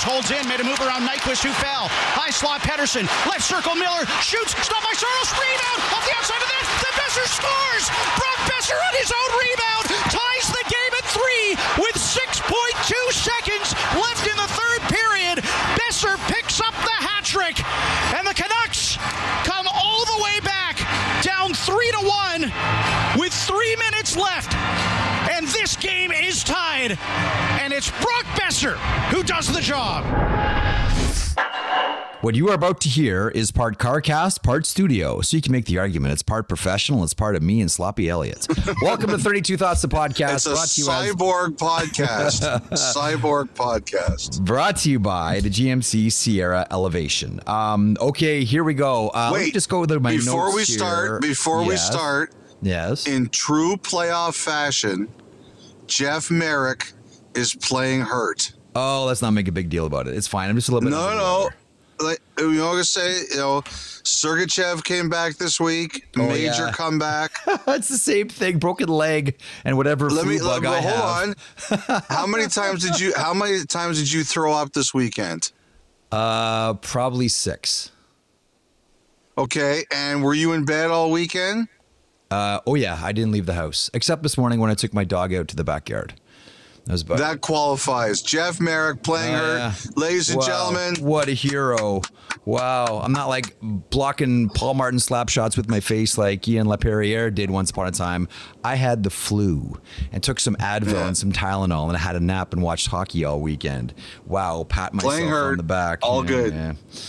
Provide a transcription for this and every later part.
Matthews holds in, made a move around Nyquist, who fell. High slot, Pettersson. Left circle, Miller. Shoots. Stopped by Saros. Rebound. Off the outside of the net. Then Besser scores. Brock Besser on his own rebound. Ties the game at 3 with 6.2 seconds left in the third period. Besser picks up the hat trick. And the Canucks come all the way back, down 3-1 with 3 minutes left. And this game is tied. And it's Brock Besser who does the job. What you are about to hear is part CarCast, part studio. So you can make the argument. It's part professional. It's part of me and Sloppy Elliott. Welcome to 32 Thoughts, the podcast. It's a cyborg podcast. Cyborg podcast. Brought to you by the GMC Sierra Elevation. Okay, here we go. Let me just go with my notes here. Before we start, yes, in true playoff fashion, Jeff Marek is playing hurt. Oh, let's not make a big deal about it. It's fine. I'm just a little bit. No. Like, you know what I say? Sergachev came back this week. Major comeback. It's the same thing. Broken leg and whatever bug I have. Hold on. How many times did you throw up this weekend? Probably 6. Okay, and were you in bed all weekend? Oh yeah, I didn't leave the house except this morning when I took my dog out to the backyard. That qualifies. Jeff Marek playing hurt. Ladies and gentlemen. What a hero. Wow. I'm not like blocking Paul Martin slap shots with my face like Ian LaPerriere did once upon a time. I had the flu and took some Advil and some Tylenol and I had a nap and watched hockey all weekend. Wow. Pat myself on the back. All good.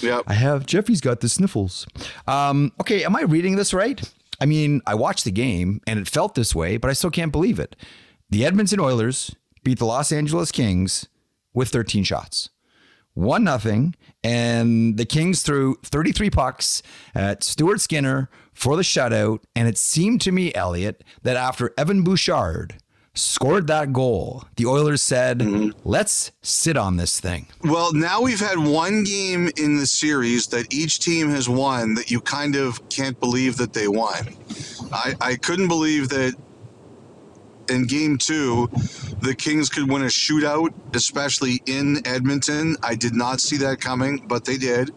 Yeah. Yep. Jeffy's got the sniffles. Okay. Am I reading this right? I mean, I watched the game and it felt this way, but I still can't believe it. The Edmonton Oilers beat the Los Angeles Kings with 13 shots. 1-0, and the Kings threw 33 pucks at Stuart Skinner for the shutout, and it seemed to me, Elliot, that after Evan Bouchard scored that goal, the Oilers said, let's sit on this thing. Well, now we've had one game in the series that each team has won that you kind of can't believe that they won. I couldn't believe that in game 2, the Kings could win a shootout, especially in Edmonton. I did not see that coming, but they did.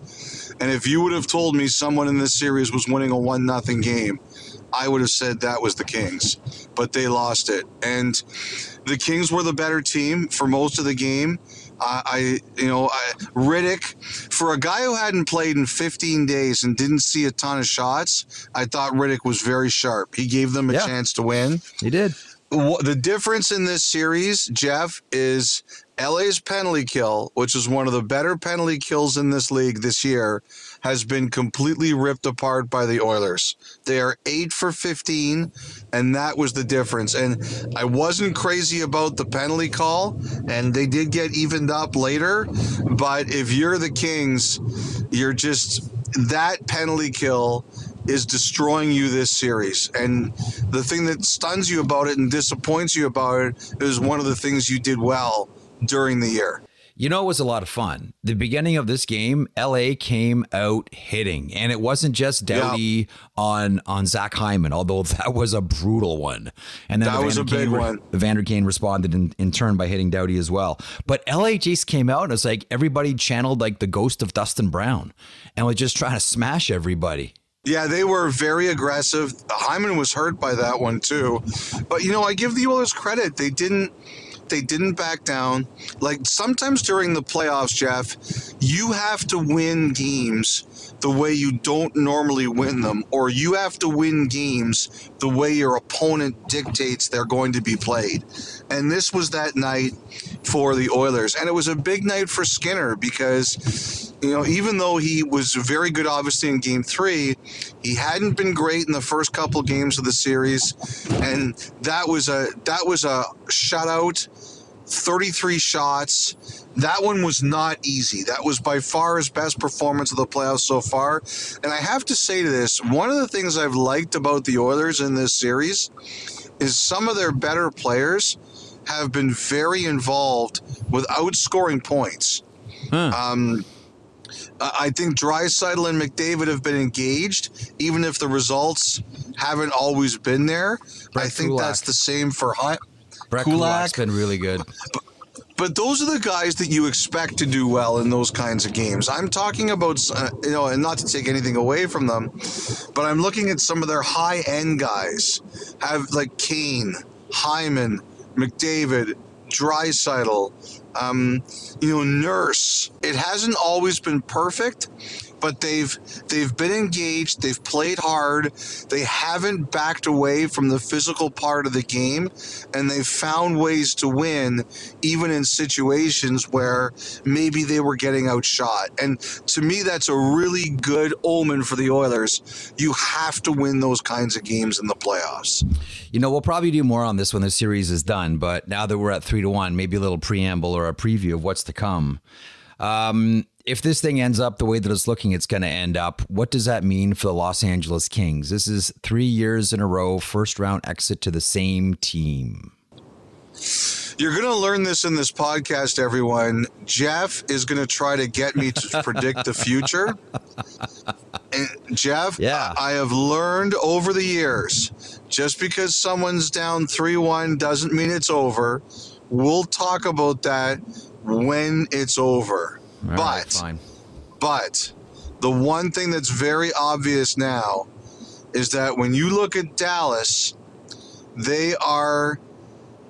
And if you would have told me someone in this series was winning a 1-0 game, I would have said that was the Kings. But they lost it. And the Kings were the better team for most of the game. Riddick, for a guy who hadn't played in 15 days and didn't see a ton of shots, I thought Riddick was very sharp. He gave them a chance to win. He did. The difference in this series, Jeff, is LA's penalty kill, which is one of the better penalty kills in this league this year, has been completely ripped apart by the Oilers. They are 8 for 15, and that was the difference. And I wasn't crazy about the penalty call, and they did get evened up later. But if you're the Kings, that penalty kill is destroying you this series. And the thing that stuns you about it and disappoints you about it is one of the things you did well during the year. You know, it was a lot of fun. The beginning of this game, LA came out hitting, and it wasn't just Doughty on Zach Hyman, although that was a brutal one. And then that was a big one. Evander Kane responded in turn by hitting Doughty as well. But LA just came out and it's like everybody channeled like the ghost of Dustin Brown and was just trying to smash everybody. Yeah, they were very aggressive. Hyman was hurt by that one too. But, I give the Oilers credit. They didn't back down. Like sometimes during the playoffs, Jeff, you have to win games the way you don't normally win them, or you have to win games the way your opponent dictates they're going to be played. And this was that night for the Oilers. And it was a big night for Skinner because, even though he was very good, obviously, in game 3, he hadn't been great in the first couple games of the series. And that was a shutout, 33 shots. That one was not easy. That was by far his best performance of the playoffs so far. And I have to say to this, one of the things I've liked about the Oilers in this series is some of their better players have been very involved with outscoring points. I think Draisaitl and McDavid have been engaged, even if the results haven't always been there. I think that's the same for Brett Kulak's been really good. But those are the guys that you expect to do well in those kinds of games. I'm talking about, and not to take anything away from them, but I'm looking at some of their high-end guys. Have like Kane, Hyman, McDavid, Draisaitl, Nurse. It hasn't always been perfect, but they've been engaged. They've played hard. They haven't backed away from the physical part of the game, and they've found ways to win, even in situations where maybe they were getting outshot. And to me, that's a really good omen for the Oilers. You have to win those kinds of games in the playoffs. We'll probably do more on this when the series is done, but now that we're at 3-1, maybe a little preamble or a preview of what's to come. If this thing ends up the way that it's looking, it's going to end up. What does that mean for the Los Angeles Kings? This is 3 years in a row, first round exit to the same team. You're going to learn this in this podcast, everyone. Jeff is going to try to get me to predict the future. And Jeff, I have learned over the years, just because someone's down 3-1 doesn't mean it's over. We'll talk about that when it's over. But the one thing that's very obvious now is that when you look at Dallas, they are,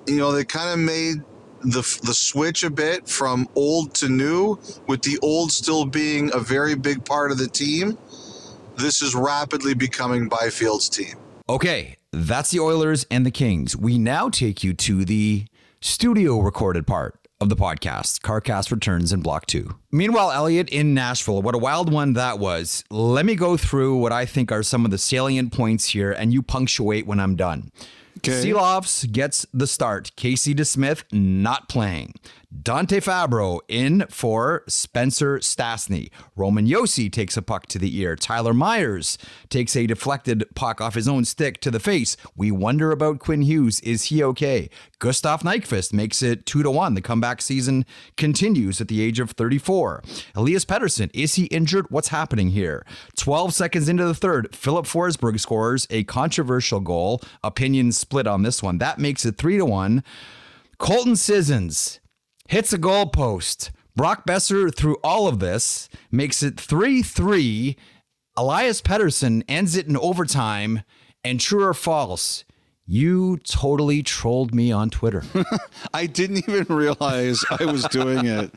they kind of made the switch a bit from old to new, with the old still being a very big part of the team. This is rapidly becoming Byfield's team. Okay, that's the Oilers and the Kings. We now take you to the studio recorded part of the podcast. CarCast returns in Block 2. Meanwhile, Elliotte in Nashville, what a wild one that was. Let me go through what I think are some of the salient points here, and you punctuate when I'm done. Okay. Seeloffs gets the start. Casey DeSmith not playing. Dante Fabro in for Spencer Stastny. Roman Josi takes a puck to the ear. Tyler Myers takes a deflected puck off his own stick to the face. We wonder about Quinn Hughes. Is he okay? Gustav Nyquist makes it 2-1. The comeback season continues at the age of 34. Elias Pettersson, is he injured? What's happening here? 12 seconds into the third, Philip Forsberg scores a controversial goal. Opinions split on this one. That makes it 3-1. Colton Sissons hits a goal post. Brock Besser, through all of this, makes it 3-3. Elias Pettersson ends it in overtime. And true or false, you totally trolled me on Twitter. I didn't even realize I was doing it.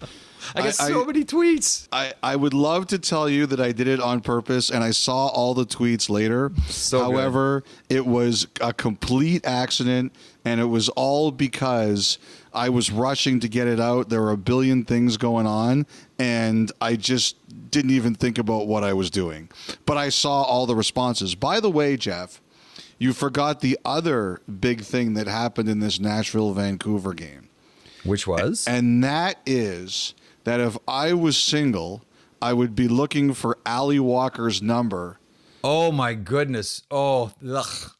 I got so many tweets. I would love to tell you that I did it on purpose, and I saw all the tweets later. However, it was a complete accident, and it was all because I was rushing to get it out. There were a billion things going on, and I just didn't even think about what I was doing. But I saw all the responses. By the way, Jeff, you forgot the other big thing that happened in this Nashville-Vancouver game. Which was? And that is that if I was single, I would be looking for Allie Walker's number. Oh, my goodness. Oh, ugh.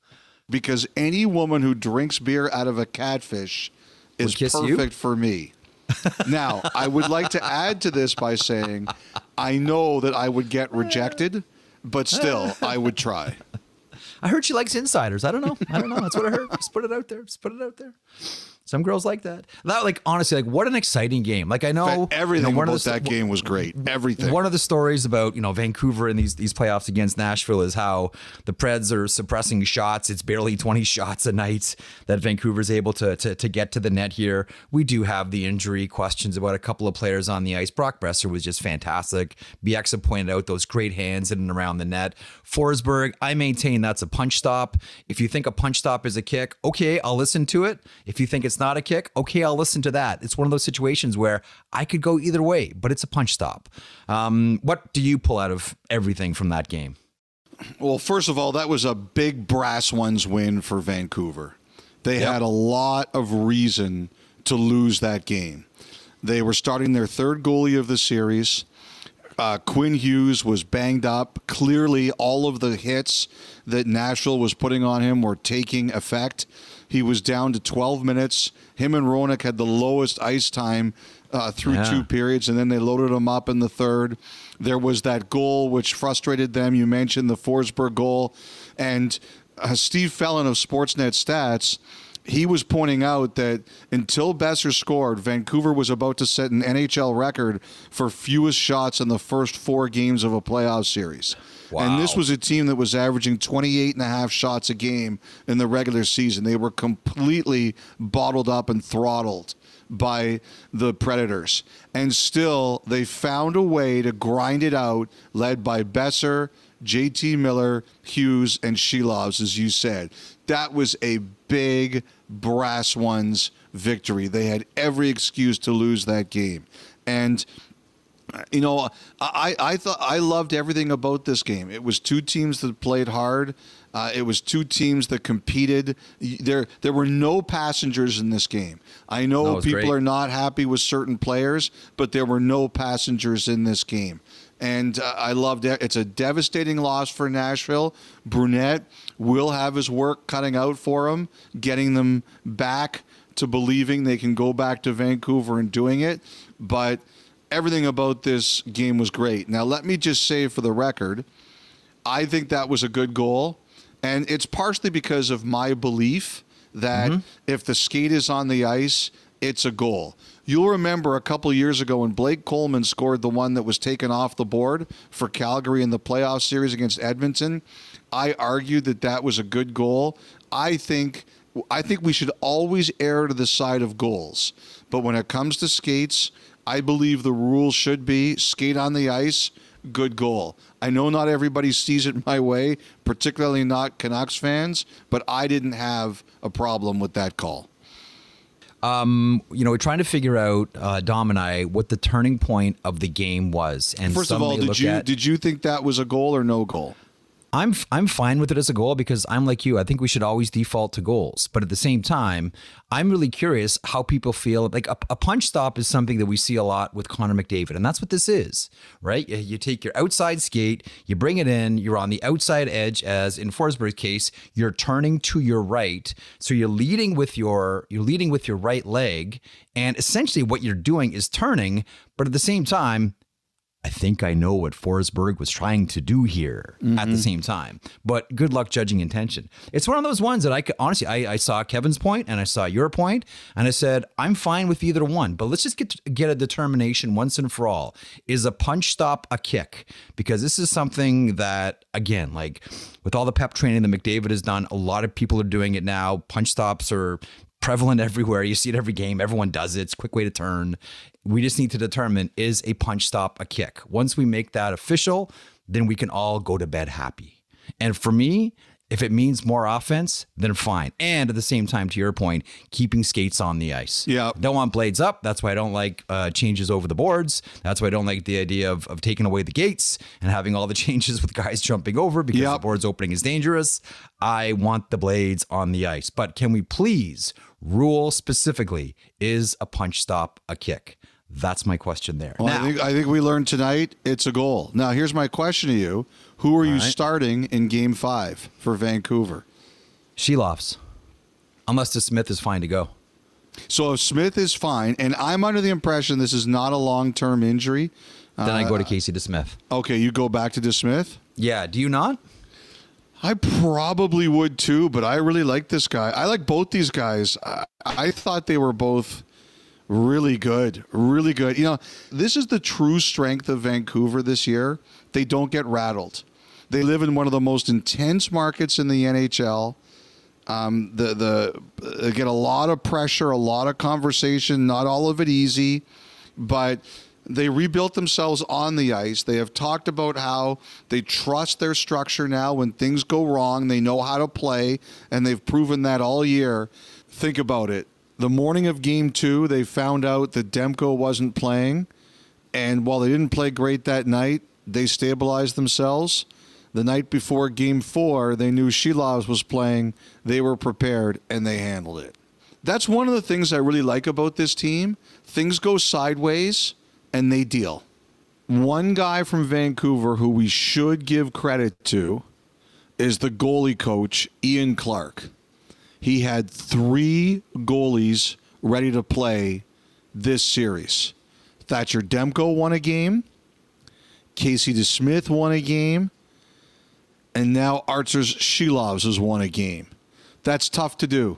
Because any woman who drinks beer out of a catfish is perfect for me. Now, I would like to add to this by saying I know that I would get rejected, but still, I would try. I heard she likes insiders. I don't know. That's what I heard. Just put it out there. Some girls like that. Honestly, what an exciting game. I know everything about that game was great. Everything. One of the stories about, Vancouver and these playoffs against Nashville is how the Preds are suppressing shots. It's barely 20 shots a night that Vancouver's able to get to the net here. We do have the injury questions about a couple of players on the ice. Brock Besser was just fantastic. Bieksa pointed out those great hands in and around the net. Forsberg, I maintain that's a punch stop. If you think a punch stop is a kick, okay, I'll listen to it. If you think it's not a kick, okay, I'll listen to that. It's one of those situations where I could go either way, but it's a punch stop. What do you pull out of everything from that game? Well, first of all, that was a big brass ones win for Vancouver. They had a lot of reason to lose that game. They were starting their third goalie of the series. Quinn Hughes was banged up. Clearly, all of the hits that Nashville was putting on him were taking effect. He was down to 12 minutes. Him and Roenick had the lowest ice time through 2 periods, and then they loaded him up in the third. There was that goal which frustrated them. You mentioned the Forsberg goal. And Steve Fellon of Sportsnet Stats, he was pointing out that until Besser scored, Vancouver was about to set an NHL record for fewest shots in the first 4 games of a playoff series. Wow. And this was a team that was averaging 28.5 shots a game in the regular season. They were completely bottled up and throttled by the Predators. And still, they found a way to grind it out, led by Besser, JT Miller, Hughes, and Shilovs, as you said. That was a big brass ones victory. They had every excuse to lose that game. And you know, I thought I loved everything about this game. It was 2 teams that played hard. It was 2 teams that competed. There were no passengers in this game. I know people are not happy with certain players, but there were no passengers in this game. And I loved it. It's a devastating loss for Nashville. Brunette will have his work cutting out for him, getting them back to believing they can go back to Vancouver and doing it. But everything about this game was great. Now, let me just say for the record, I think that was a good goal. And it's partially because of my belief that if the skate is on the ice, it's a goal. You'll remember a couple years ago when Blake Coleman scored the one that was taken off the board for Calgary in the playoff series against Edmonton. I argued that that was a good goal. I think we should always err to the side of goals. But when it comes to skates, I believe the rule should be skate on the ice, good goal. I know not everybody sees it my way, particularly not Canucks fans, but I didn't have a problem with that call. You know, we're trying to figure out, Dom and I, what the turning point of the game was. And first of all, did you think that was a goal or no goal? I'm fine with it as a goal because I'm like you. I think we should always default to goals. But at the same time, I'm really curious how people feel. Like a punch stop is something that we see a lot with Connor McDavid. And that's what this is, right? You take your outside skate, you bring it in, you're on the outside edge, as in Forsberg's case, you're turning to your right. So you're leading with your right leg. And essentially what you're doing is turning, but at the same time, I think I know what Forsberg was trying to do here at the same time, but good luck judging intention. It's one of those ones that I could honestly, I saw Kevin's point and I saw your point and I said, I'm fine with either one, but let's just get a determination once and for all. Is a punch stop a kick? Because this is something that, again, like with all the pep training that McDavid has done, a lot of people are doing it now. Punch stops are prevalent everywhere. You see it every game. Everyone does it. It's a quick way to turn. We just need to determine, is a punch stop a kick? Once we make that official, then we can all go to bed happy. And for me, if it means more offense, then fine. And at the same time, to your point, keeping skates on the ice. Yeah. Don't want blades up. That's why I don't like changes over the boards. That's why I don't like the idea of taking away the gates and having all the changes with guys jumping over because the board's opening is dangerous. I want the blades on the ice. But can we please rule specifically, is a punch stop a kick? That's my question there. Well, now, I think we learned tonight it's a goal. Now, here's my question to you. Who are you starting in Game 5 for Vancouver? Shilovs. Unless the Smith is fine to go. So if Smith is fine, and I'm under the impression this is not a long-term injury. Then I go to Casey DeSmith. Okay, you go back to DeSmith? Yeah, do you not? I probably would too, but I really like this guy. I like both these guys. I thought they were both really good, really good. You know, this is the true strength of Vancouver this year. They don't get rattled. They live in one of the most intense markets in the NHL. They get a lot of pressure, a lot of conversation, not all of it easy, but they rebuilt themselves on the ice. They have talked about how they trust their structure now. When things go wrong, they know how to play, and they've proven that all year. Think about it. The morning of Game 2, they found out that Demko wasn't playing, and while they didn't play great that night, they stabilized themselves. The night before Game 4, they knew Shilovs was playing, they were prepared, and they handled it. That's one of the things I really like about this team. Things go sideways, and they deal. One guy from Vancouver who we should give credit to is the goalie coach, Ian Clark. He had 3 goalies ready to play this series. Thatcher Demko won a game. Casey DeSmith won a game. And now Arturs Shilovs has won a game. That's tough to do.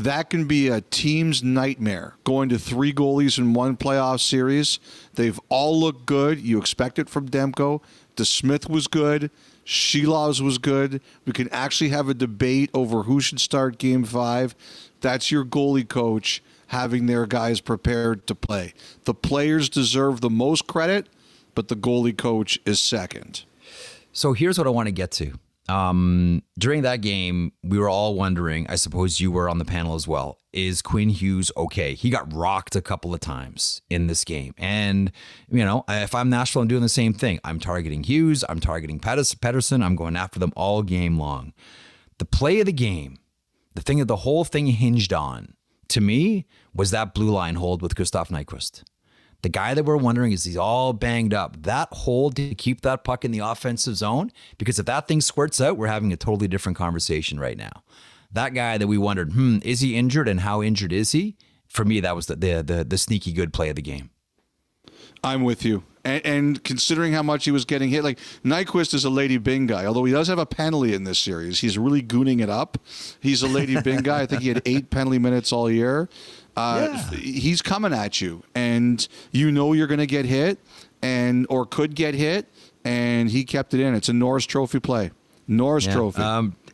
that can be a team's nightmare. Going to 3 goalies in one playoff series. They've all looked good. You expect it from Demko. DeSmith was good. Shilovs was good. We can actually have a debate over who should start Game 5. That's your goalie coach having their guys prepared to play. The players deserve the most credit, but the goalie coach is second. So here's what I want to get to. During that game, we were all wondering, I suppose you were on the panel as well, is Quinn Hughes okay? He got rocked a couple of times in this game. And, you know, if I'm Nashville, I'm doing the same thing. I'm targeting Hughes. I'm targeting Pedersen. I'm going after them all game long. The play of the game, the thing that the whole thing hinged on, to me, was that blue line hold with Gustav Nyquist. The guy that we're wondering, is he's all banged up. That hold to keep that puck in the offensive zone, because if that thing squirts out, we're having a totally different conversation right now. That guy that we wondered, is he injured and how injured is he? For me, that was the sneaky good play of the game. I'm with you. And considering how much he was getting hit, like Nyquist is a Lady Bing guy, although he does have a penalty in this series. He's really gooning it up. He's a Lady Bing guy. I think he had 8 penalty minutes all year. He's coming at you, and you know you're going to get hit, or could get hit, and he kept it in. It's a Norris Trophy play. Norris Trophy.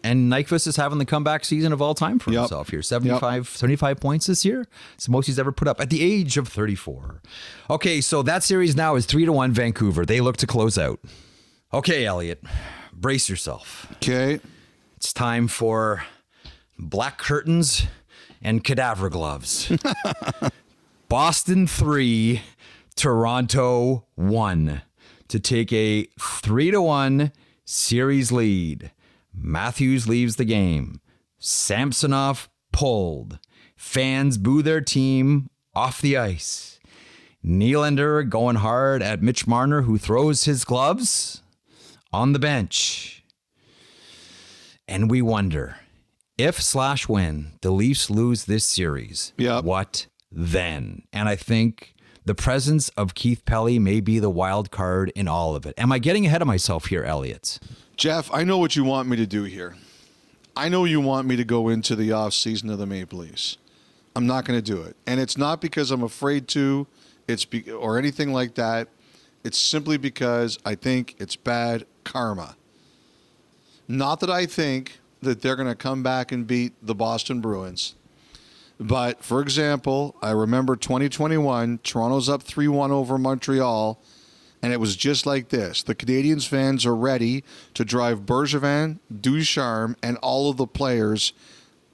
And Nyquist is having the comeback season of all time for himself here. 75 points this year. It's the most he's ever put up at the age of 34. Okay, so that series now is 3-1 Vancouver. They look to close out. Okay, Elliotte, brace yourself. Okay. It's time for black curtains and cadaver gloves. Boston 3, Toronto 1 to take a 3-1 series lead. Matthews leaves the game. Samsonov pulled. Fans boo their team off the ice. Nylander going hard at Mitch Marner, who throws his gloves on the bench. And we wonder, if/when the Leafs lose this series, what then? And I think the presence of Keith Pelly may be the wild card in all of it. Am I getting ahead of myself here, Elliotte? Jeff, I know what you want me to do here. I know you want me to go into the offseason of the Maple Leafs. I'm not going to do it. And it's not because I'm afraid to, or anything like that. It's simply because I think it's bad karma. Not that I think that they're going to come back and beat the Boston Bruins. But, for example, I remember 2021, Toronto's up 3-1 over Montreal, and it was just like this. The Canadiens fans are ready to drive Bergevin, Ducharme, and all of the players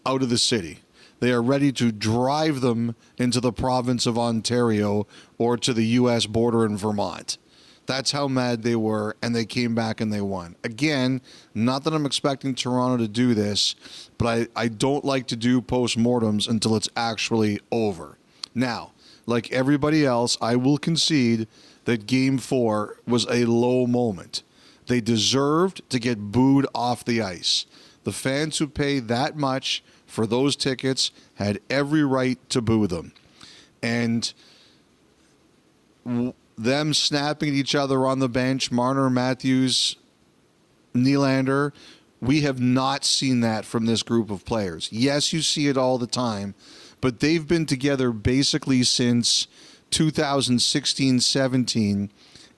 out of the city. They are ready to drive them into the province of Ontario or to the U.S. border in Vermont. That's how mad they were, and they came back and they won. Again, not that I'm expecting Toronto to do this, but I don't like to do postmortems until it's actually over. Now, like everybody else, I will concede that Game 4 was a low moment. They deserved to get booed off the ice. The fans who paid that much for those tickets had every right to boo them. And them snapping at each other on the bench, Marner, Matthews, Nylander, we have not seen that from this group of players. Yes, you see it all the time, but they've been together basically since 2016-17,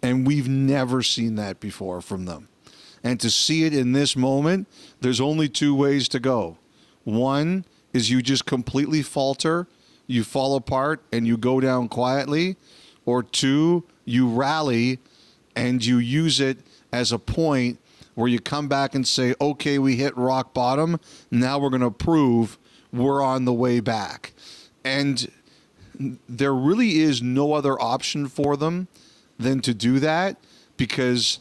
and we've never seen that before from them. And to see it in this moment, there's only 2 ways to go. One is you just completely falter, you fall apart, and you go down quietly. Or 2, you rally and you use it as a point where you come back and say, okay, we hit rock bottom. Now we're going to prove we're on the way back. And there really is no other option for them than to do that, because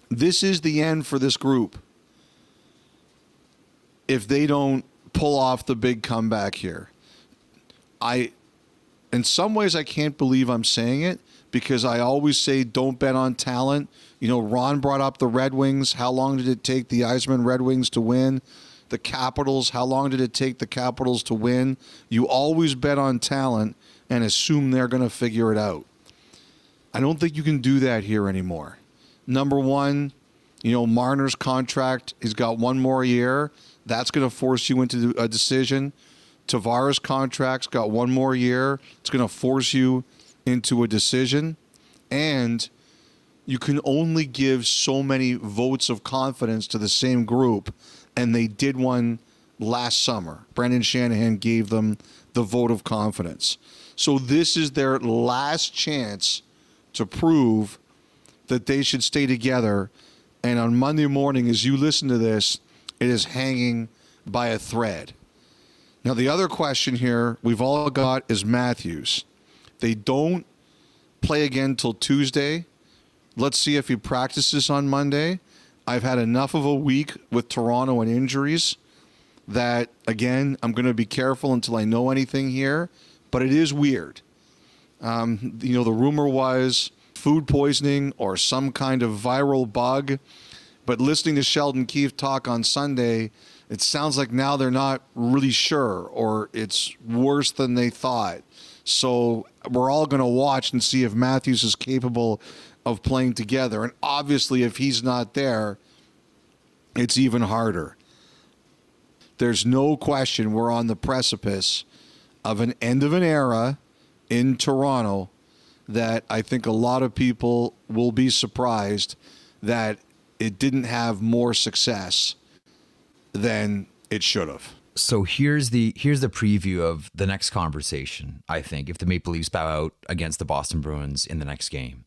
this is the end for this group if they don't pull off the big comeback here. In some ways, I can't believe I'm saying it, because I always say don't bet on talent. You know, Ron brought up the Red Wings. How long did it take the Yzerman Red Wings to win? The Capitals, how long did it take the Capitals to win? You always bet on talent and assume they're going to figure it out. I don't think you can do that here anymore. Number one, you know, Marner's contract, he's got 1 more year. That's going to force you into a decision. Tavares' contract's got one more year. It's going to force you into a decision. And you can only give so many votes of confidence to the same group. And they did one last summer. Brendan Shanahan gave them the vote of confidence. So this is their last chance to prove that they should stay together. And on Monday morning, as you listen to this, it is hanging by a thread. Now, the other question here we've all got is Matthews. They don't play again till Tuesday. Let's see if he practices on Monday. I've had enough of a week with Toronto and injuries that, again, I'm going to be careful until I know anything here. But it is weird. The rumor was food poisoning or some kind of viral bug. But listening to Sheldon Keefe talk on Sunday, it sounds like now they're not really sure, or it's worse than they thought. So we're all going to watch and see if Matthews is capable of playing together. And obviously, if he's not there, it's even harder. There's no question we're on the precipice of an end of an era in Toronto that I think a lot of people will be surprised that it didn't have more success than it should have. So here's the preview of the next conversation, I think, if the Maple Leafs bow out against the Boston Bruins in the next game.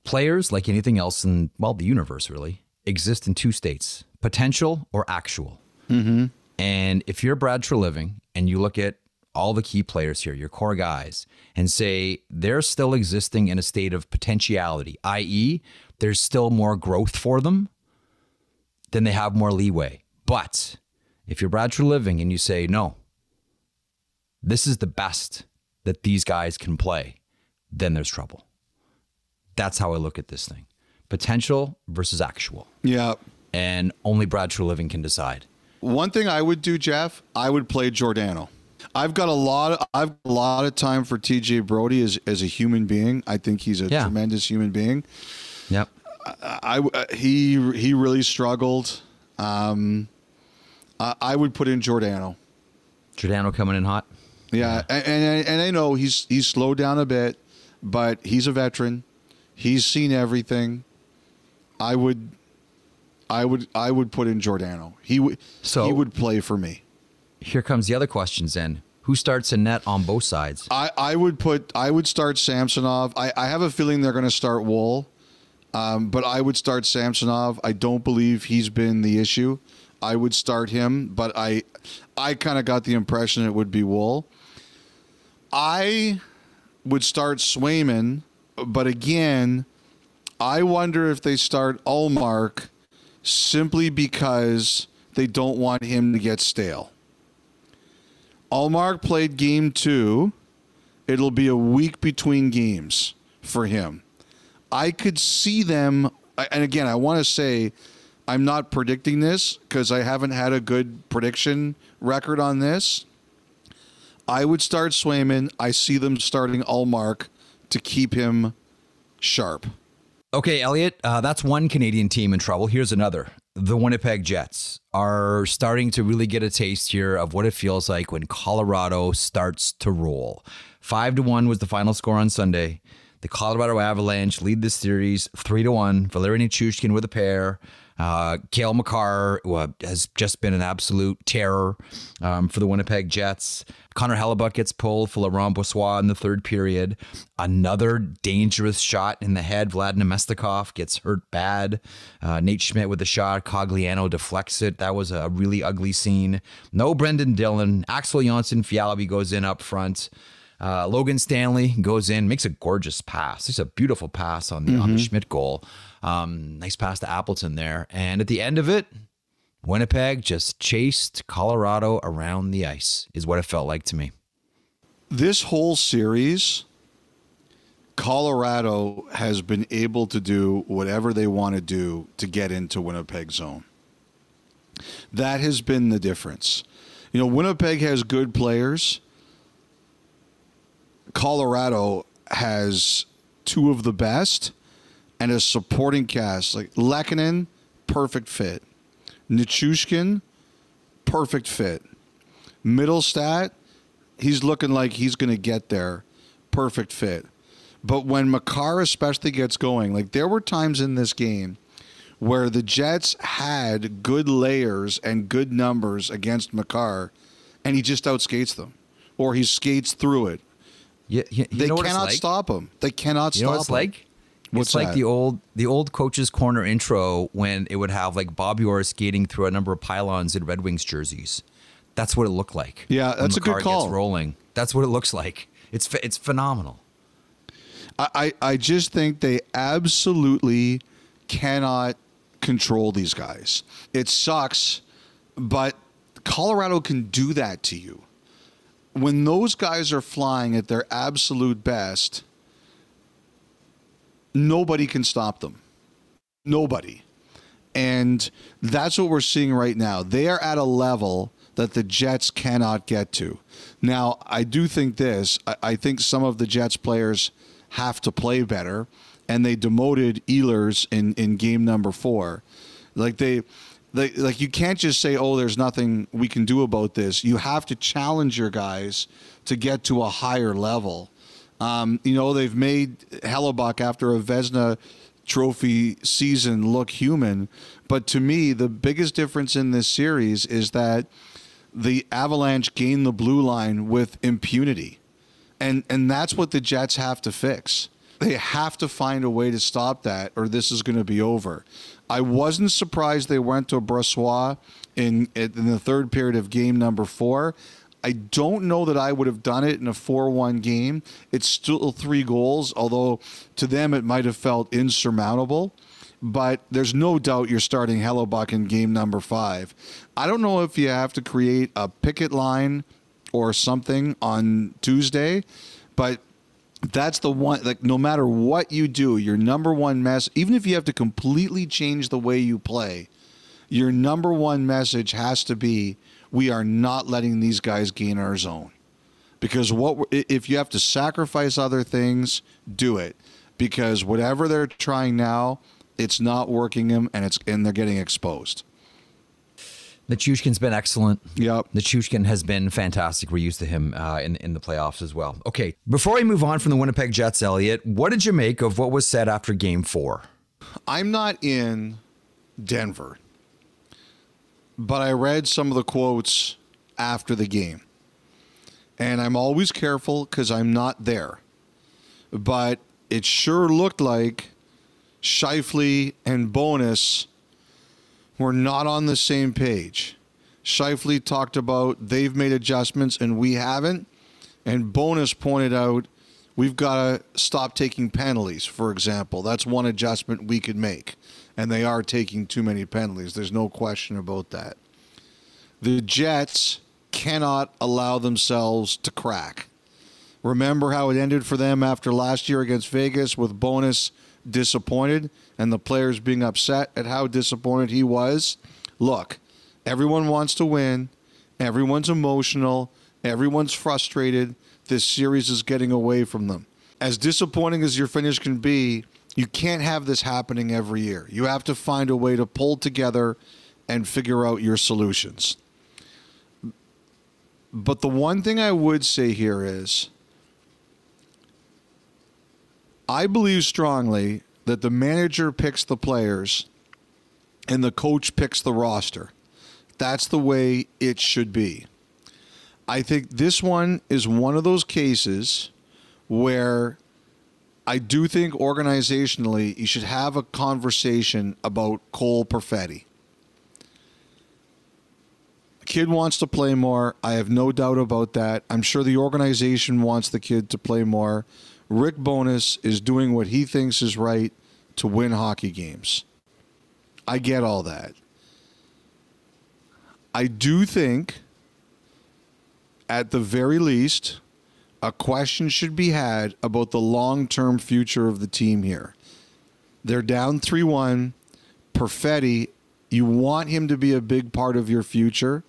Players, like anything else in, the universe really, exist in two states, potential or actual. Mm-hmm. And if you're Brad Treliving and you look at all the key players here, your core guys, and say they're still existing in a state of potentiality, i.e., there's still more growth for them, then they have more leeway. But if you're Brad Treliving and you say, no, this is the best that these guys can play, then there's trouble. That's how I look at this thing. Potential versus actual. Yeah. And only Brad Treliving can decide. One thing I would do, Jeff, I would play Giordano. I've got a lot of time for TJ Brody as a human being. I think he's a tremendous human being. Yep. He really struggled. I would put in Giordano. Giordano coming in hot. Yeah, and I know he's slowed down a bit, but he's a veteran. He's seen everything. I would put in Giordano. He would play for me. Here comes the other questions then. Who starts in net on both sides? I would start Samsonov. I have a feeling they're going to start Wool, but I would start Samsonov. I don't believe he's been the issue. I would start him, but I kind of got the impression it would be Wool. I would start Swayman, but again, I wonder if they start Ullmark simply because they don't want him to get stale. Ullmark played game 2. It'll be a week between games for him. I could see them, and again, I want to say I'm not predicting this because I haven't had a good prediction record on this. I would start Swayman. I see them starting Ullmark to keep him sharp. Okay, Elliotte, that's one Canadian team in trouble. Here's another. The Winnipeg Jets are starting to really get a taste here of what it feels like when Colorado starts to roll. 5-1 was the final score on Sunday. The Colorado Avalanche lead this series 3-1. Valeri Nichushkin with a pair. Cale Makar, who has just been an absolute terror for the Winnipeg Jets. Connor Hellebuck gets pulled for Laurent Brossoit in the third period. Another dangerous shot in the head. Vlad Nemestikov gets hurt bad. Nate Schmidt with the shot. Cogliano deflects it. That was a really ugly scene. No Brendan Dillon. Axel Jonsson-Fjällby goes in up front. Logan Stanley goes in, makes a gorgeous pass. It's a beautiful pass on the Schmidt goal. Nice pass to Appleton there. And at the end of it, Winnipeg just chased Colorado around the ice, is what it felt like to me. This whole series, Colorado has been able to do whatever they want to do to get into Winnipeg zone. That has been the difference. You know, Winnipeg has good players. Colorado has two of the best and a supporting cast. Like Lehkonen, perfect fit. Nichushkin, perfect fit. Middlestat, he's looking like he's going to get there. Perfect fit. But when Makar especially gets going, like there were times in this game where the Jets had good layers and good numbers against Makar, and he just outskates them, or he skates through it. They cannot stop him. They cannot stop him. You know what it's like? What's it's like the old coach's corner intro when it would have like Bobby Orr skating through a number of pylons in Red Wings jerseys. That's what it looked like. Yeah, that's a good call. Gets rolling. That's what it looks like. It's phenomenal. I just think they absolutely cannot control these guys. It sucks, but Colorado can do that to you. When those guys are flying at their absolute best, nobody can stop them. Nobody. And that's what we're seeing right now. They are at a level that the Jets cannot get to. Now, I do think this. I think some of the Jets players have to play better, and they demoted Ehlers in game number 4. Like you can't just say, oh, there's nothing we can do about this. You have to challenge your guys to get to a higher level. They've made Hellebuck after a Vezina Trophy season look human, but to me, the biggest difference in this series is that the Avalanche gained the blue line with impunity. And that's what the Jets have to fix. They have to find a way to stop that, or this is going to be over. I wasn't surprised they went to Brossoit in the third period of game number 4. I don't know that I would have done it in a 4-1 game. It's still 3 goals, although to them it might have felt insurmountable. But there's no doubt you're starting Hellebuck in game number 5. I don't know if you have to create a picket line or something on Tuesday, but that's the one, like no matter what you do, your number one mess, even if you have to completely change the way you play, your number one message has to be, we are not letting these guys gain our zone. Because if you have to sacrifice other things, do it. Because whatever they're trying now, it's not working them, and they're getting exposed. Nichushkin's been excellent. Yep. Nichushkin has been fantastic. We're used to him in the playoffs as well. Okay, before we move on from the Winnipeg Jets, Elliotte, what did you make of what was said after Game 4? I'm not in Denver, but I read some of the quotes after the game. And I'm always careful because I'm not there. But it sure looked like Scheifele and Bowness were not on the same page. Scheifele talked about they've made adjustments and we haven't. And Bowness pointed out we've got to stop taking penalties, for example. That's one adjustment we could make. And they are taking too many penalties. There's no question about that. The Jets cannot allow themselves to crack. Remember how it ended for them after last year against Vegas with Bowness disappointed and the players being upset at how disappointed he was? Look, everyone wants to win. Everyone's emotional. Everyone's frustrated. This series is getting away from them. As disappointing as your finish can be, you can't have this happening every year. You have to find a way to pull together and figure out your solutions. But the one thing I would say here is, I believe strongly that the manager picks the players and the coach picks the roster. That's the way it should be. I think this one is one of those cases where I do think organizationally you should have a conversation about Cole Perfetti. The kid wants to play more. I have no doubt about that. I'm sure the organization wants the kid to play more. Rick Bowness is doing what he thinks is right to win hockey games. I get all that. I do think, at the very least, a question should be had about the long-term future of the team here. They're down 3-1. Perfetti, you want him to be a big part of your future.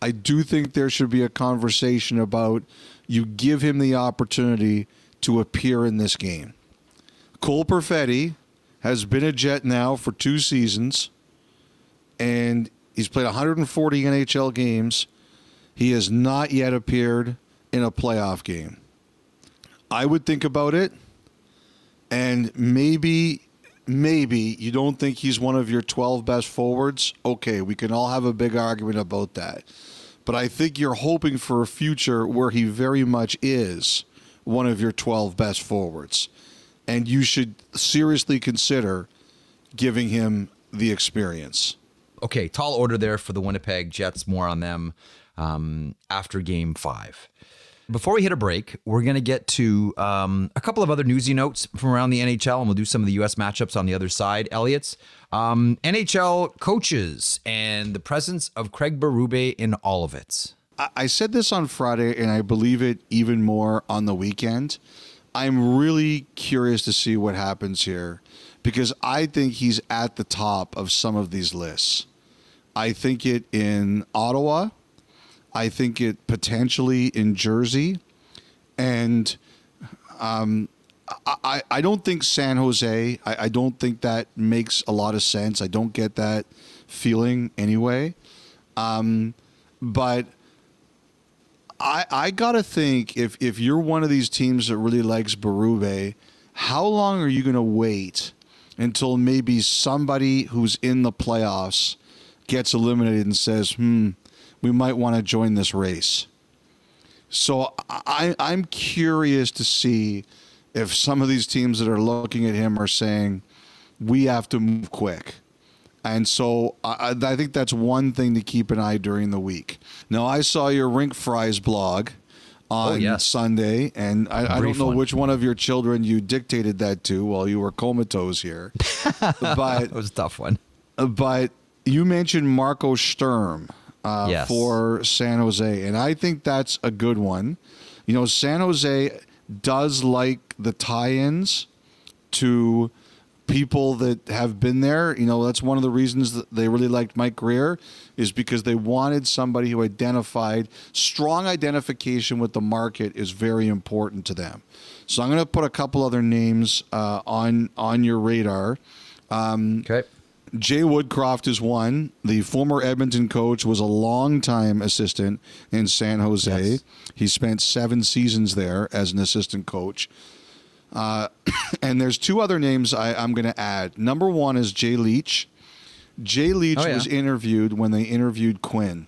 I do think there should be a conversation about you give him the opportunity to appear in this game. Cole Perfetti has been a Jet now for 2 seasons, and he's played 140 NHL games. He has not yet appeared in a playoff game. I would think about it, and maybe you don't think he's one of your 12 best forwards. Okay, we can all have a big argument about that. But I think you're hoping for a future where he very much is one of your 12 best forwards. And you should seriously consider giving him the experience. Okay, tall order there for the Winnipeg Jets. More on them after Game 5. Before we hit a break, we're going to get to a couple of other newsy notes from around the NHL, and we'll do some of the U.S. matchups on the other side. Elliott's NHL coaches and the presence of Craig Berube in all of it. I said this on Friday, and I believe it even more on the weekend. I'm really curious to see what happens here because I think he's at the top of some of these lists. I think it in Ottawa. I think it potentially in Jersey. And I don't think San Jose, I don't think that makes a lot of sense. I don't get that feeling anyway. But I got to think if you're one of these teams that really likes Berube, how long are you going to wait until maybe somebody who's in the playoffs gets eliminated and says, we might want to join this race? So I'm curious to see if some of these teams that are looking at him are saying, we have to move quick. And so I think that's one thing to keep an eye during the week. Now, I saw your Rink Fries blog on Sunday, and I don't know which one of your children you dictated that to while you were comatose here. But it was a tough one. But you mentioned Marco Sturm for San Jose, and I think that's a good one. You know, San Jose does like the tie-ins to people that have been there. You know, that's one of the reasons that they really liked Mike Grier, is because they wanted somebody who identified. Strong identification with the market is very important to them. So I'm going to put a couple other names on your radar. Okay. Jay Woodcroft is one. The former Edmonton coach was a longtime assistant in San Jose. Yes. He spent 7 seasons there as an assistant coach. And there's 2 other names I'm going to add. Number 1 is Jay Leach. Jay Leach was interviewed when they interviewed Quinn.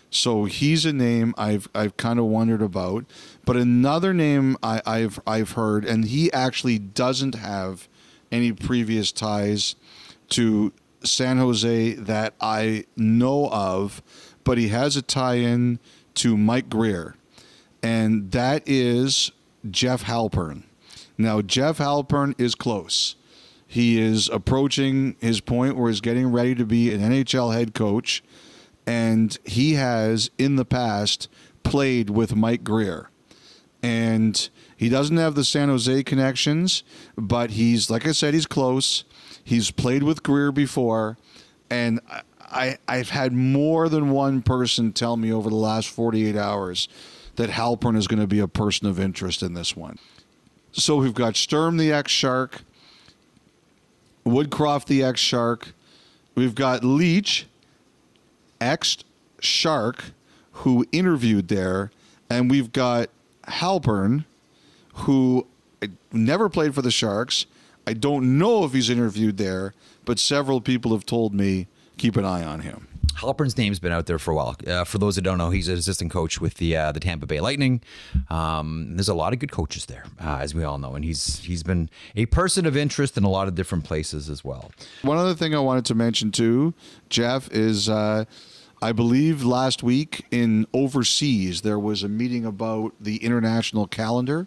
So he's a name I've kind of wondered about. But another name I've heard, and he actually doesn't have any previous ties to San Jose that I know of, but he has a tie-in to Mike Grier, and that is Jeff Halpern. Now, Jeff Halpern is close. He is approaching his point where he's getting ready to be an NHL head coach, and he has, in the past, played with Mike Grier. And he doesn't have the San Jose connections, but he's, like I said, he's close. He's played with Grier before, and I've had more than one person tell me over the last 48 hours that Halpern is going to be a person of interest in this one. So we've got Sturm, the ex-Shark, Woodcroft, the ex-Shark. We've got Leach, ex-Shark, who interviewed there, and we've got Halpern, who never played for the Sharks. I don't know if he's interviewed there, but several people have told me keep an eye on him. Halpern's name's been out there for a while. For those that don't know, he's an assistant coach with the Tampa Bay Lighting. There's a lot of good coaches there, as we all know, and he's been a person of interest in a lot of different places as well. One other thing I wanted to mention too, Jeff, is I believe last week in overseas there was a meeting about the international calendar.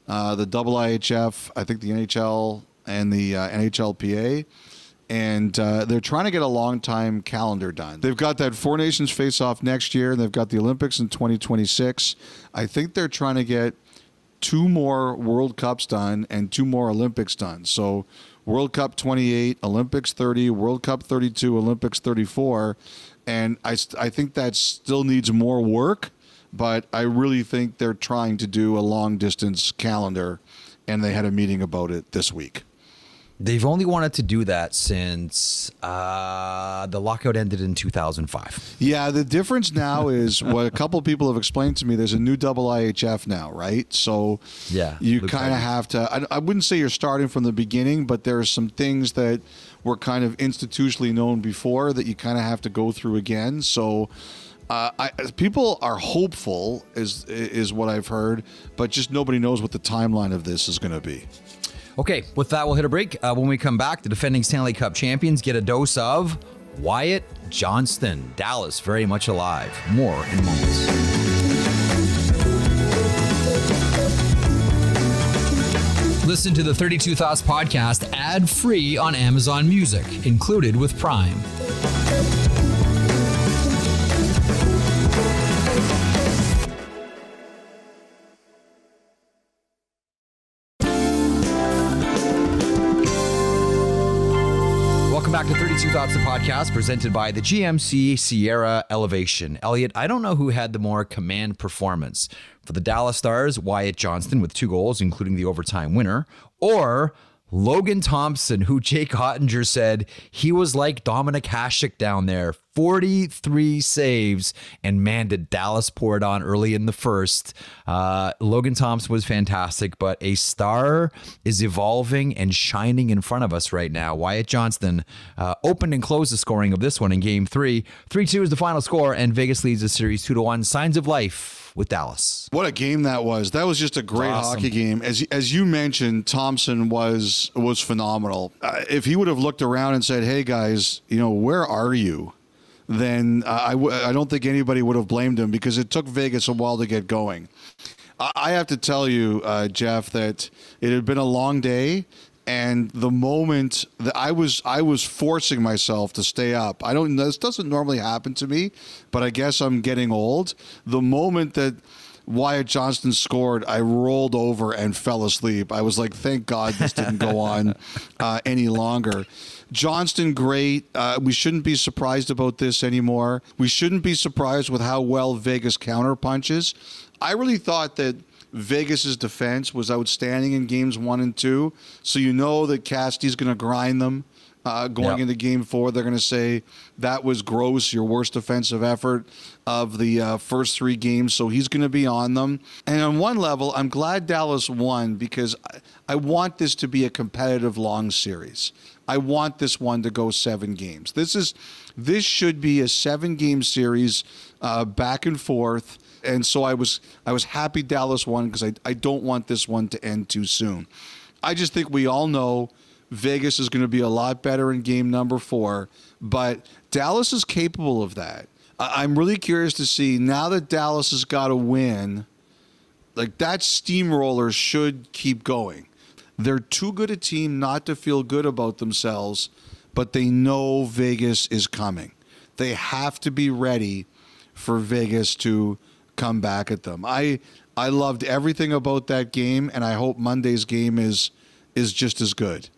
The IIHF, I think the NHL and the NHLPA, and they're trying to get a long-time calendar done. They've got that Four Nations face-off next year, and they've got the Olympics in 2026. I think they're trying to get 2 more World Cups done and 2 more Olympics done. So World Cup 28, Olympics 30, World Cup 32, Olympics 34, and I think that still needs more work. But I really think they're trying to do a long-distance calendar, and they had a meeting about it this week. They've only wanted to do that since the lockout ended in 2005. Yeah, the difference now is what a couple of people have explained to me. There's a new double IHF now, right? So yeah, you kind of have to. I wouldn't say you're starting from the beginning, but there are some things that were kind of institutionally known before that you kind of have to go through again. So people are hopeful, is what I've heard, but just nobody knows what the timeline of this is going to be. Okay, with that, we'll hit a break. When we come back, the defending Stanley Cup champions get a dose of Wyatt Johnston. Dallas very much alive. More in moments. Listen to the 32 Thoughts podcast ad-free on Amazon Music, included with Prime. Back to 32 Thoughts, the podcast presented by the GMC Sierra Elevation. Elliotte, I don't know who had the more command performance. For the Dallas Stars, Wyatt Johnston with 2 goals, including the overtime winner, or Logan Thompson, who Jake Ottinger said he was like Dominic Hasek down there. 43 saves, and man, did Dallas pour it on early in the first. Logan Thompson was fantastic, but a star is evolving and shining in front of us right now. Wyatt Johnston opened and closed the scoring of this one in Game 3. 3-2 is the final score, and Vegas leads the series 2-1. Signs of life with Dallas. What a game that was. That was just a great hockey game. As you mentioned, Thompson was phenomenal. If he would have looked around and said, hey guys, where are you? Then I don't think anybody would have blamed him, because it took Vegas a while to get going. I have to tell you, Jeff, that it had been a long day, and the moment that I was forcing myself to stay up. This doesn't normally happen to me, but I guess I'm getting old. The moment that Wyatt Johnston scored, I rolled over and fell asleep. I was like, thank God this didn't go on any longer. Johnston, great. We shouldn't be surprised about this anymore. We shouldn't be surprised with how well Vegas counterpunches. I really thought that Vegas's defense was outstanding in games 1 and 2. So you know that Cassidy's going to grind them going into Game 4. They're going to say that was gross, your worst defensive effort of the first 3 games. So he's going to be on them. And on one level, I'm glad Dallas won, because I want this to be a competitive long series. I want this one to go 7 games. This should be a 7-game series, back and forth. And so I was happy Dallas won, because I don't want this one to end too soon. I just think we all know Vegas is going to be a lot better in game number 4, but Dallas is capable of that. I'm really curious to see, now that Dallas has got a win, like, that steamroller should keep going. They're too good a team not to feel good about themselves, but they know Vegas is coming. They have to be ready for Vegas to come back at them. I loved everything about that game, and I hope Monday's game is just as good.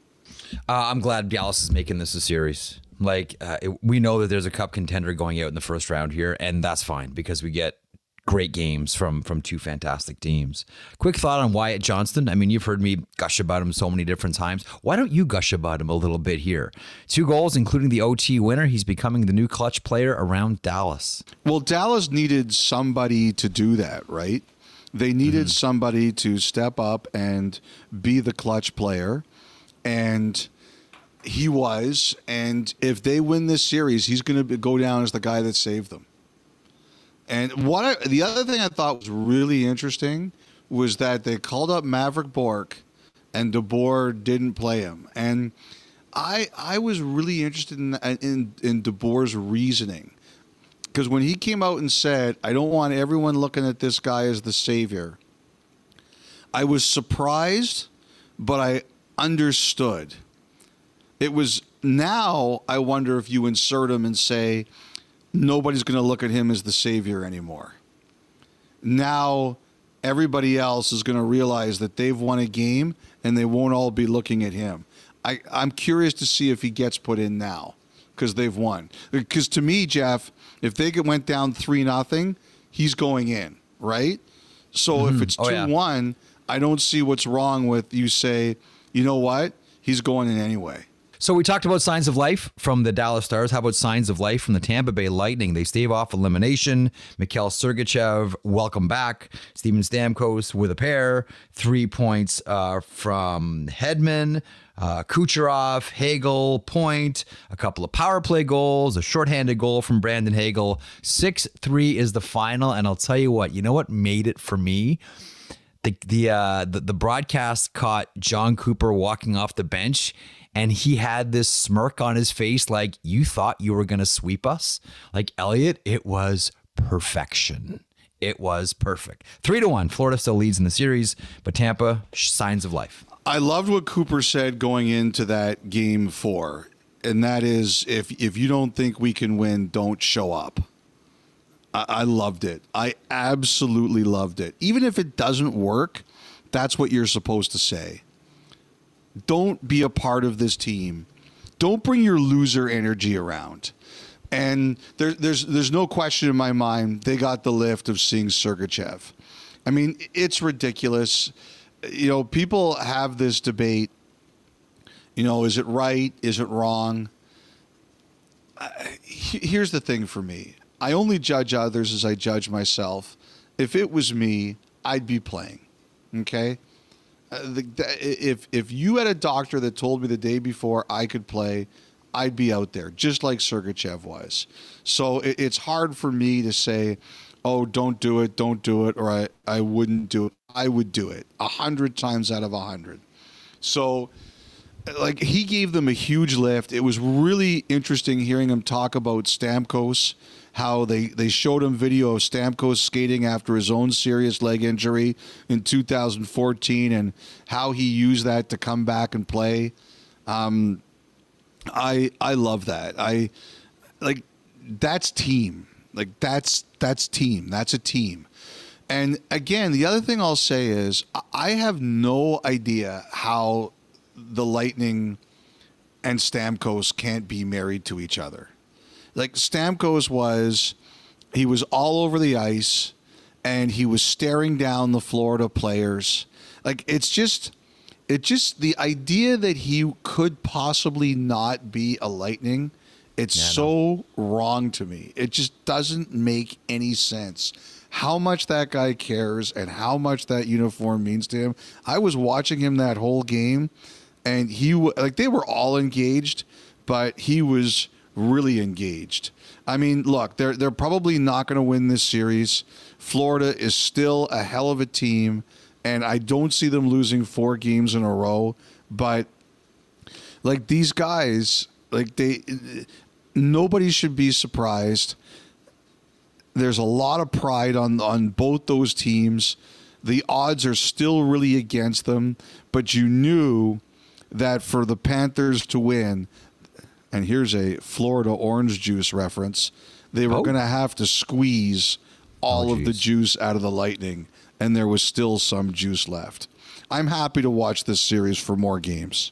I'm glad Dallas is making this a series. We know that there's a cup contender going out in the first round here, and that's fine, because we get great games from 2 fantastic teams. Quick thought on Wyatt Johnston. I mean, you've heard me gush about him so many different times. Why don't you gush about him a little bit here? 2 goals, including the OT winner. He's becoming the new clutch player around Dallas. Well, Dallas needed somebody to do that, right? They needed somebody to step up and be the clutch player, and he was. And if they win this series, he's going to go down as the guy that saved them. And the other thing I thought was really interesting was that they called up Maverick Bourque, and DeBoer didn't play him. And I was really interested in DeBoer's reasoning, because when he came out and said, I don't want everyone looking at this guy as the savior, I was surprised, but I understood. It was, now I wonder if you insert him and say, nobody's going to look at him as the savior anymore. Now everybody else is going to realize that they've won a game, and they won't all be looking at him. I'm curious to see if he gets put in now, because they've won. Because to me, Jeff, if they went down 3-0, he's going in, right? So if it's 2-1, I don't see what's wrong with you say, you know what? he's going in anyway. So we talked about signs of life from the Dallas Stars. How about signs of life from the Tampa Bay Lightning? They stave off elimination. Mikhail Sergachev, welcome back. Steven Stamkos with a pair. 3 points from Hedman. Kucherov, Hagel, point. A couple of power play goals. A shorthanded goal from Brandon Hagel. 6-3 is the final. And I'll tell you what made it for me? The broadcast caught John Cooper walking off the bench, and he had this smirk on his face like, you thought you were going to sweep us? Like, Elliotte, it was perfection. It was perfect. 3-1. Florida still leads in the series, but Tampa, signs of life. I loved what Cooper said going into that game 4, and that is, if you don't think we can win, don't show up. I loved it. I absolutely loved it. Even if it doesn't work, that's what you're supposed to say. Don't be a part of this team. Don't bring your loser energy around. And there's no question in my mind they got the lift of seeing Sergachev. I mean, it's ridiculous. You know, people have this debate. You know, is it right? Is it wrong? Here's the thing for me. I only judge others as I judge myself. If it was me, I'd be playing. Okay? If you had a doctor that told me the day before I could play, I'd be out there, just like Sergachev was. So it's hard for me to say, oh, don't do it, or I wouldn't do it. I would do it 100 times out of 100. So, like, he gave them a huge lift. It was really interesting hearing him talk about Stamkos, how they showed him video of Stamkos skating after his own serious leg injury in 2014 and how he used that to come back and play. I love that. That's team. Like, that's team. That's a team. And again, the other thing I'll say is I have no idea how the Lightning and Stamkos can't be married to each other. Like, Stamkos was all over the ice, and he was staring down the Florida players. Like, it's just the idea that he could possibly not be a Lightning. It's wrong to me. It just doesn't make any sense. How much that guy cares and how much that uniform means to him. I was watching him that whole game, and they were all engaged, but he was really engaged. I mean, look, they're probably not going to win this series. Florida is still a hell of a team, and I don't see them losing 4 games in a row. But like, these guys, like, nobody should be surprised. There's a lot of pride on both those teams. The odds are still really against them, but you knew that for the Panthers to win, and here's a Florida orange juice reference, they were going to have to squeeze all of the juice out of the Lightning, and there was still some juice left. I'm happy to watch this series for more games.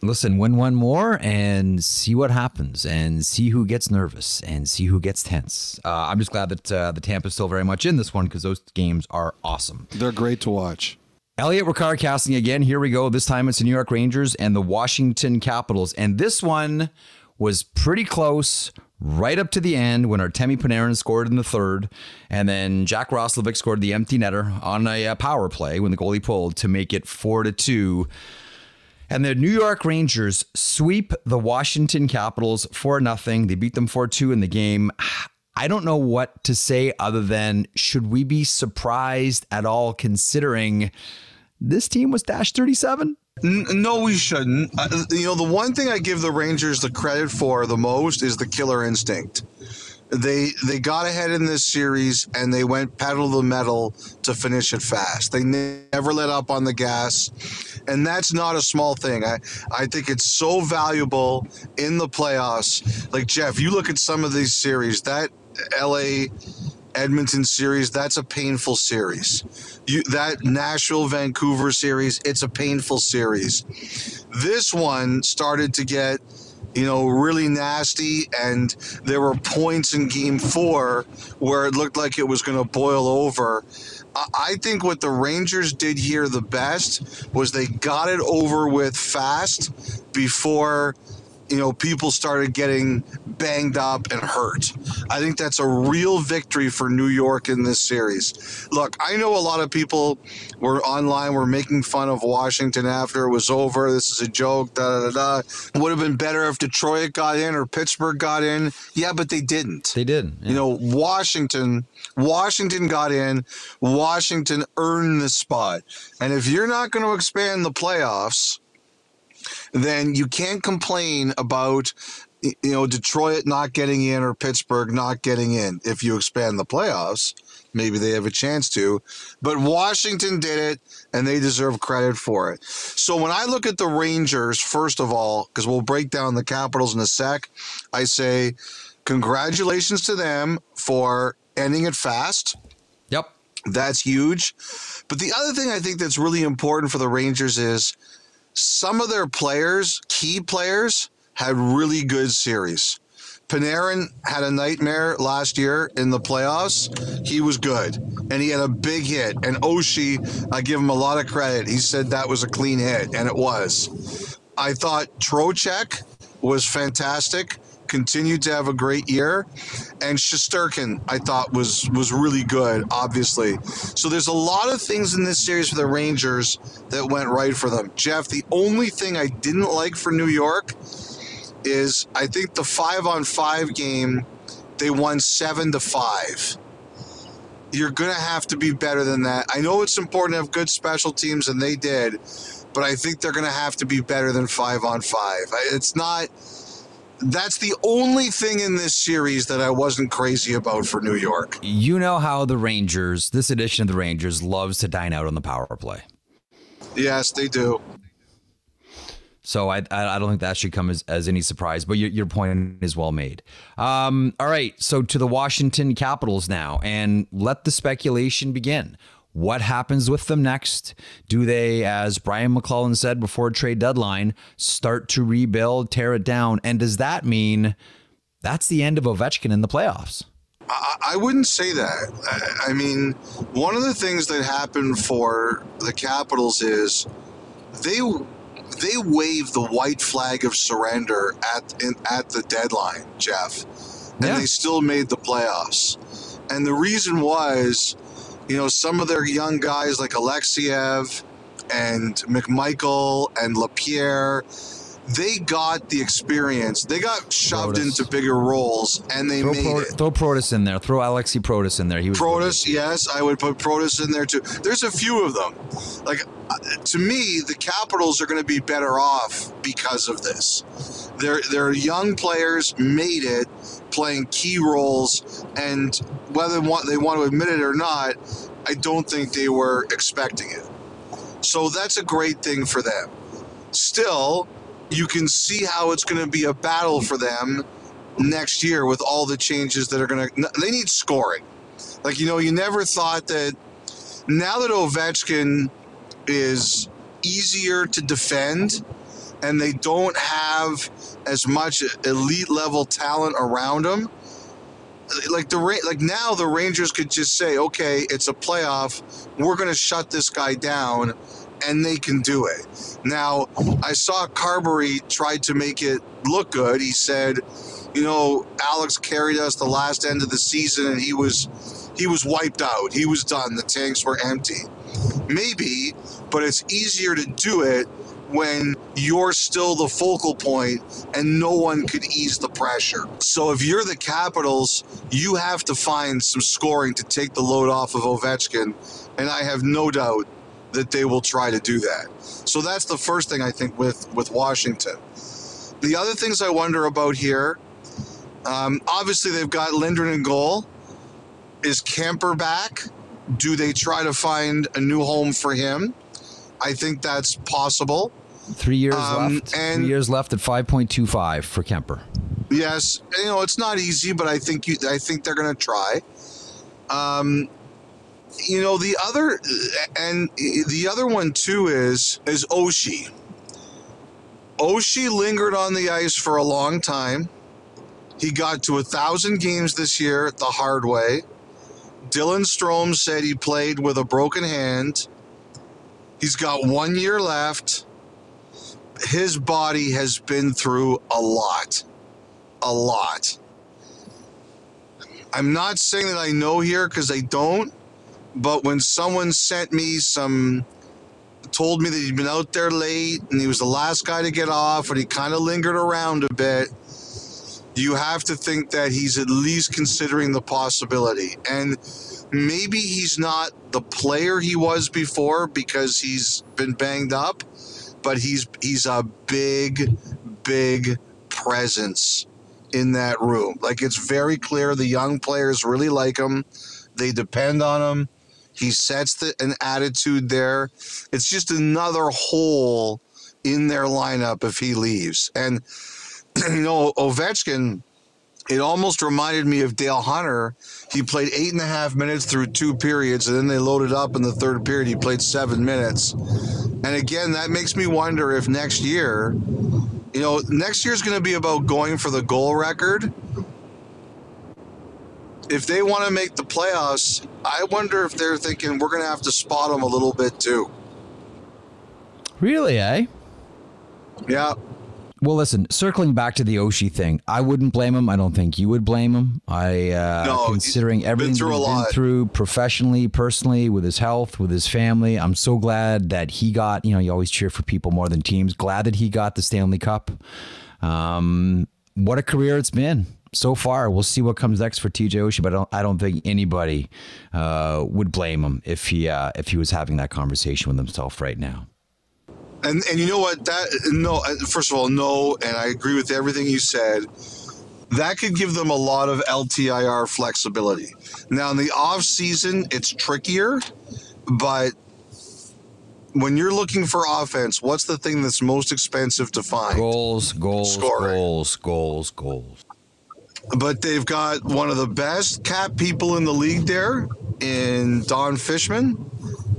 Listen, win one more and see what happens, and see who gets nervous and see who gets tense. I'm just glad that the Tampa's still very much in this one, because those games are awesome. They're great to watch. Elliotte, we're card casting again. Here we go. This time it's the New York Rangers and the Washington Capitals. And this one was pretty close right up to the end when Artemi Panarin scored in the third. And then Jack Roslovic scored the empty netter on a power play when the goalie pulled to make it 4-2. And the New York Rangers sweep the Washington Capitals 4-0. They beat them 4-2 in the game. I don't know what to say other than, should we be surprised at all, considering this team was dash 37? No, we shouldn't. The one thing I give the Rangers the credit for the most is the killer instinct. They got ahead in this series, and they went pedal to the metal to finish it fast. They never let up on the gas, and that's not a small thing. I think it's so valuable in the playoffs. Like, Jeff, you look at some of these series, that LA Edmonton series, that's a painful series. That Nashville Vancouver series, it's a painful series. This one started to get really nasty, and there were points in Game 4 where it looked like it was going to boil over. I think what the Rangers did here the best was they got it over with fast before people started getting banged up and hurt. I think that's a real victory for New York in this series. Look, I know a lot of people were making fun of Washington after it was over. This is a joke, da-da-da-da. Would have been better if Detroit got in or Pittsburgh got in. Yeah, but they didn't. They did. Yeah. Washington got in. Washington earned the spot. And if you're not going to expand the playoffs, then you can't complain about Detroit not getting in or Pittsburgh not getting in. If you expand the playoffs, maybe they have a chance to. But Washington did it, and they deserve credit for it. So when I look at the Rangers, first of all, because we'll break down the Capitals in a sec, I say congratulations to them for ending it fast. Yep. That's huge. But the other thing I think that's really important for the Rangers is some of their players, key players, had really good series. Panarin had a nightmare last year in the playoffs. He was good, and he had a big hit. And Oshie, I give him a lot of credit. He said that was a clean hit, and it was. I thought Trocheck was fantastic, continued to have a great year. And Shesterkin, I thought, was really good, obviously. So there's a lot of things in this series for the Rangers that went right for them. Jeff, the only thing I didn't like for New York is I think the 5-on-5 game, they won 7-5. You're going to have to be better than that. I know it's important to have good special teams, and they did, but I think they're going to have to be better than 5-on-5. It's not... That's the only thing in this series that I wasn't crazy about for New York. You know how the Rangers, this edition of the Rangers, loves to dine out on the power play. Yes, they do. So I don't think that should come as any surprise, but your point is well made. All right, so to the Washington Capitals now, and let the speculation begin. What happens with them next? Do they, as Brian McClellan said before trade deadline, start to rebuild, tear it down? And does that mean that's the end of Ovechkin in the playoffs? I wouldn't say that. I mean, one of the things that happened for the Capitals is they waved the white flag of surrender at the deadline, Jeff, and they still made the playoffs. And the reason was, some of their young guys like Alexiev and McMichael and LaPierre, they got the experience. They got shoved into bigger roles, and they made it. Throw Protas in there. Throw Alexei Protas in there. He was Protas, yes, I would put Protas in there too. There's a few of them. Like, to me, the Capitals are going to be better off because of this. Their young players made it, playing key roles, and whether they want to admit it or not, I don't think they were expecting it. So that's a great thing for them. Still, you can see how it's going to be a battle for them next year with all the changes that are going to... They need scoring. Like, you never thought that... Now that Ovechkin is easier to defend and they don't have as much elite level talent around them, now the Rangers could just say, okay, it's a playoff, we're going to shut this guy down, and they can do it. Now, I saw Carberry tried to make it look good. He said, Alex carried us the last end of the season, and he was wiped out. He was done. The tanks were empty. Maybe, but it's easier to do it when you're still the focal point and no one could ease the pressure. So if you're the Capitals, you have to find some scoring to take the load off of Ovechkin, and I have no doubt that they will try to do that. So that's the first thing I think with Washington. The other things I wonder about here, obviously they've got Lindgren in goal. Is Kemper back? Do they try to find a new home for him? I think that's possible. 3 years left. And 3 years left at 5.25 for Kemper. Yes, it's not easy, but I think they're going to try. The other one too is Oshie. Oshie lingered on the ice for a long time. He got to 1,000 games this year the hard way. Dylan Strome said he played with a broken hand. He's got 1 year left. His body has been through a lot. A lot. I'm not saying that I know here because I don't, but when someone told me that he'd been out there late and he was the last guy to get off and he kind of lingered around a bit, you have to think that he's at least considering the possibility. And maybe he's not the player he was before because he's been banged up, but he's a big, big presence in that room. Like, it's very clear the young players really like him. They depend on him. He sets an attitude there. It's just another hole in their lineup if he leaves. And, Ovechkin, it almost reminded me of Dale Hunter. He played 8.5 minutes through 2 periods, and then they loaded up in the third period. He played 7 minutes. And again, that makes me wonder if next year, next year's going to be about going for the goal record. If they want to make the playoffs, I wonder if they're thinking we're going to have to spot them a little bit too. Really, eh? Yeah. Well, listen, circling back to the Oshie thing, I wouldn't blame him. I don't think you would blame him. Considering everything he's been through professionally, personally, with his health, with his family, I'm so glad that he got, you always cheer for people more than teams. Glad that he got the Stanley Cup. What a career it's been so far. We'll see what comes next for TJ Oshie, but I don't think anybody would blame him if he was having that conversation with himself right now. And you know what? First of all, no, and I agree with everything you said. That could give them a lot of LTIR flexibility. Now, in the off season, it's trickier, but when you're looking for offense, what's the thing that's most expensive to find? Goals. Scoring. Goals. But they've got one of the best cap people in the league there in Don Fishman,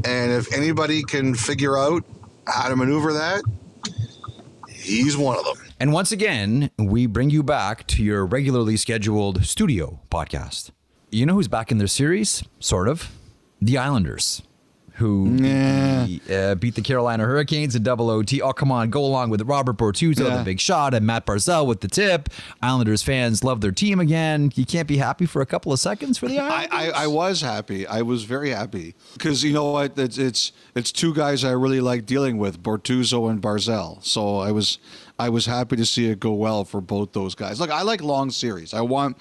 and if anybody can figure out how to maneuver that, he's one of them. And once again, we bring you back to your regularly scheduled studio podcast. You know who's back in their series? Sort of. The Islanders, who beat the Carolina Hurricanes in double OT. Oh, come on, go along with it. Robert Bortuzzo, the big shot, and Matt Barzal with the tip. Islanders fans love their team again. You can't be happy for a couple of seconds for the Islanders? I was happy. I was very happy. Because you know what? It's two guys I really like dealing with, Bortuzzo and Barzal. So I was happy to see it go well for both those guys. Look, I like long series. I don't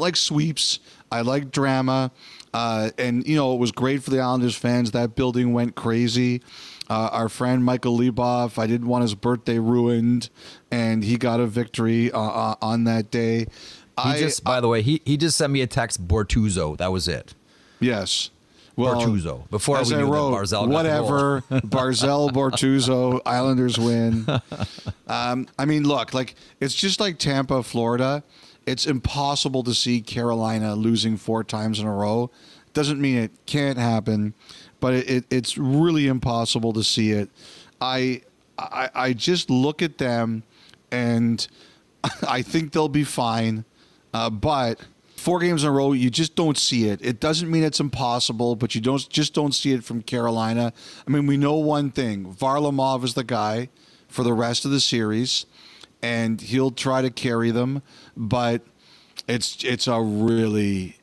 like sweeps. I like drama. And, it was great for the Islanders fans. That building went crazy. Our friend Michael Leboff, I didn't want his birthday ruined, and he got a victory on that day. By the way, he just sent me a text, Bortuzzo. That was it. Yes. Well, Bortuzzo. Before as we knew I wrote, Barzal whatever, Barzal, Bortuzzo, Islanders win. Look, it's just like Tampa, Florida. It's impossible to see Carolina losing 4 times in a row. Doesn't mean it can't happen, but it's really impossible to see it. I just look at them, and I think they'll be fine. But 4 games in a row, you just don't see it. It doesn't mean it's impossible, but you just don't see it from Carolina. We know one thing. Varlamov is the guy for the rest of the series, and he'll try to carry them, but it's a really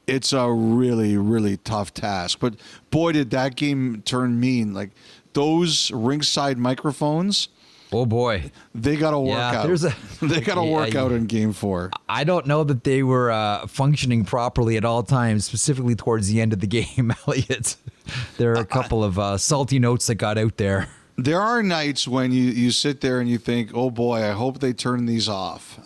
tough task. But boy, did that game turn mean. Like, those ringside microphones, oh boy, they got to work out. They got to work out in Game 4. I don't know that they were functioning properly at all times, specifically towards the end of the game, Elliotte. There are a couple of salty notes that got out there. There are nights when you sit there and you think, oh boy, I hope they turn these off,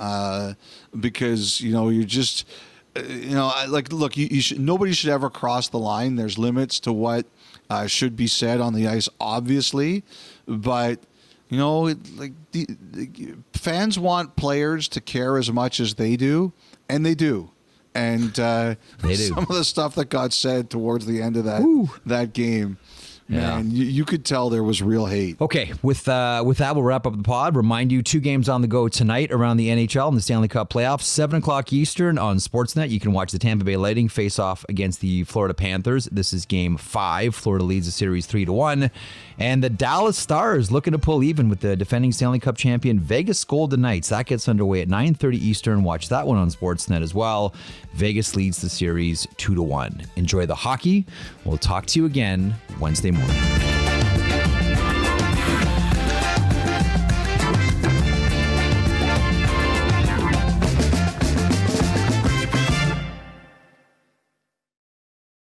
because you're just look, you should, nobody should ever cross the line. There's limits to what should be said on the ice, obviously, but fans want players to care as much as they do, and they do. And they do. Some of the stuff that got said towards the end of that game Man, you could tell there was real hate. Okay, with that, we'll wrap up the pod. Remind you, 2 games on the go tonight around the NHL and the Stanley Cup Playoffs. 7 o'clock Eastern on Sportsnet. You can watch the Tampa Bay Lighting face off against the Florida Panthers. This is Game 5. Florida leads the series 3-1. And the Dallas Stars looking to pull even with the defending Stanley Cup champion Vegas Golden Knights. That gets underway at 9:30 Eastern. Watch that one on Sportsnet as well. Vegas leads the series 2-1. Enjoy the hockey. We'll talk to you again Wednesday morning.